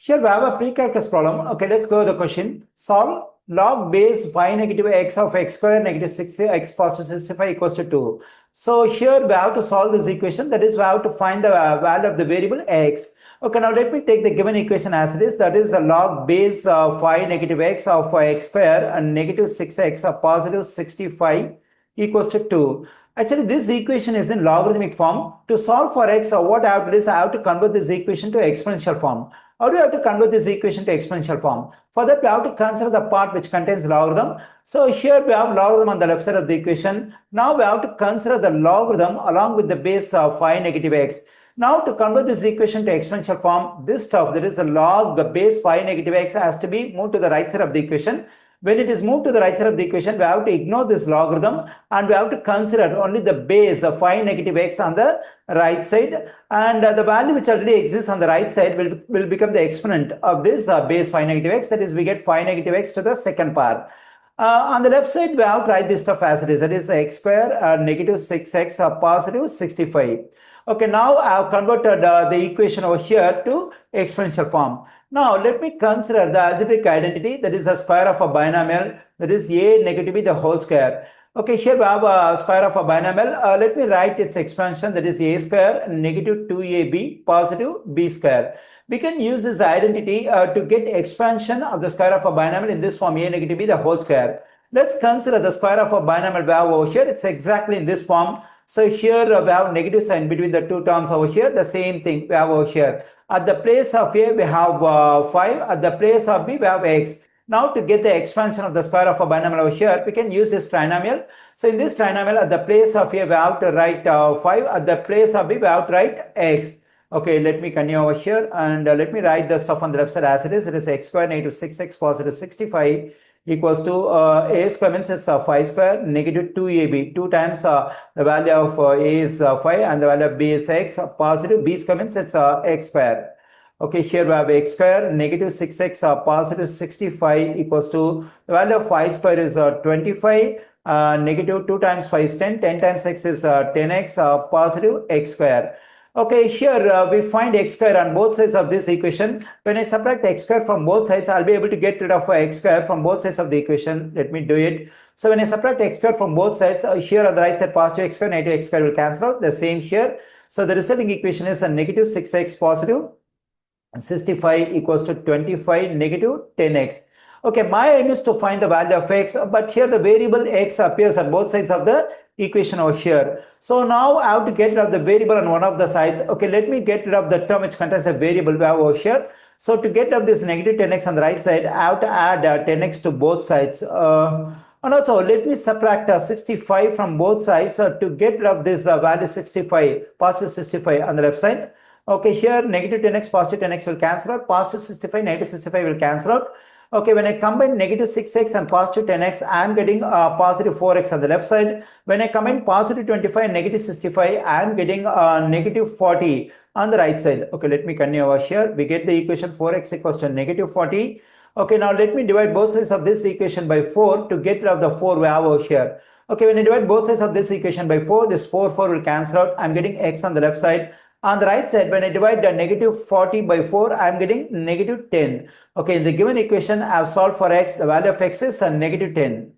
Here we have a pre-calculus problem. Okay, let's go to the question. Solve log base 5 negative x of x square negative 6x positive 65 equals to 2. So here we have to solve this equation. That is, we have to find the value of the variable x. Okay, now let me take the given equation as it is. That is the log base 5 negative x of x square and negative 6x of positive 65 equals to 2. Actually, this equation is in logarithmic form. To solve for x, what I have to do is I have to convert this equation to exponential form. How do you have to convert this equation to exponential form? For that, we have to consider the part which contains logarithm. So here we have logarithm on the left side of the equation. Now we have to consider the logarithm along with the base of 5 negative x. Now to convert this equation to exponential form, this stuff, that is a log base 5 negative x, has to be moved to the right side of the equation. When it is moved to the right side of the equation, we have to ignore this logarithm and we have to consider only the base of 5 negative x on the right side, and the value which already exists on the right side will become the exponent of this base 5 negative x. That is, we get 5 negative x to the second power. On the left side, we have to write this stuff as it is. That is x square negative 6x positive 65. Okay, now I have converted the equation over here to exponential form. Now let me consider the algebraic identity, that is the square of a binomial, that is a negative b the whole square. Okay, here we have a square of a binomial. Let me write its expansion, that is a square negative 2ab positive b square. We can use this identity to get expansion of the square of a binomial in this form, a negative b the whole square. Let's consider the square of a binomial we have over here. It's exactly in this form. So here we have negative sign between the two terms over here. The same thing we have over here. At the place of a, we have 5. At the place of b, we have x. Now to get the expansion of the square of a binomial over here, we can use this trinomial. So in this trinomial, at the place of a, we have to write 5. At the place of b, we have to write x. Okay, let me continue over here and let me write the stuff on the left side as it is. It is x square negative 6x positive 65 equals to a square, means it's 5 square negative 2ab. 2 times the value of a is 5 and the value of b is x, positive b square, means it's x square. Okay, here we have x square negative 6x positive 65 equals to the value of 5 square is 25, negative 2 times 5 is 10, 10 times x is 10x, positive x square. Okay, here we find x square on both sides of this equation. When I subtract x square from both sides, I'll be able to get rid of x square from both sides of the equation. Let me do it. So when I subtract x square from both sides, here on the right side, positive x square, negative x square will cancel out. The same here. So the resulting equation is a negative 6x positive 65 equals to 25 negative 10x. Okay, my aim is to find the value of x, but here the variable x appears on both sides of the equation over here. So now I have to get rid of the variable on one of the sides. Okay, let me get rid of the term which contains a variable we have over here. So to get rid of this negative 10x on the right side, I have to add 10x to both sides. And also let me subtract 65 from both sides to get rid of this value 65, positive 65 on the left side. Okay, here negative 10x, positive 10x will cancel out, positive 65, negative 65 will cancel out. Okay, when I combine negative 6x and positive 10x, I am getting positive 4x on the left side. When I combine positive 25 and negative 65, I am getting negative 40 on the right side. Okay, let me continue over here. We get the equation 4x equals to negative 40. Okay, now let me divide both sides of this equation by 4 to get rid of the 4 we have over here. Okay, when I divide both sides of this equation by 4, this 4 will cancel out. I'm getting x on the left side. On the right side, when I divide the negative 40 by 4, I am getting negative 10. Okay, in the given equation, I have solved for x. The value of x is negative 10.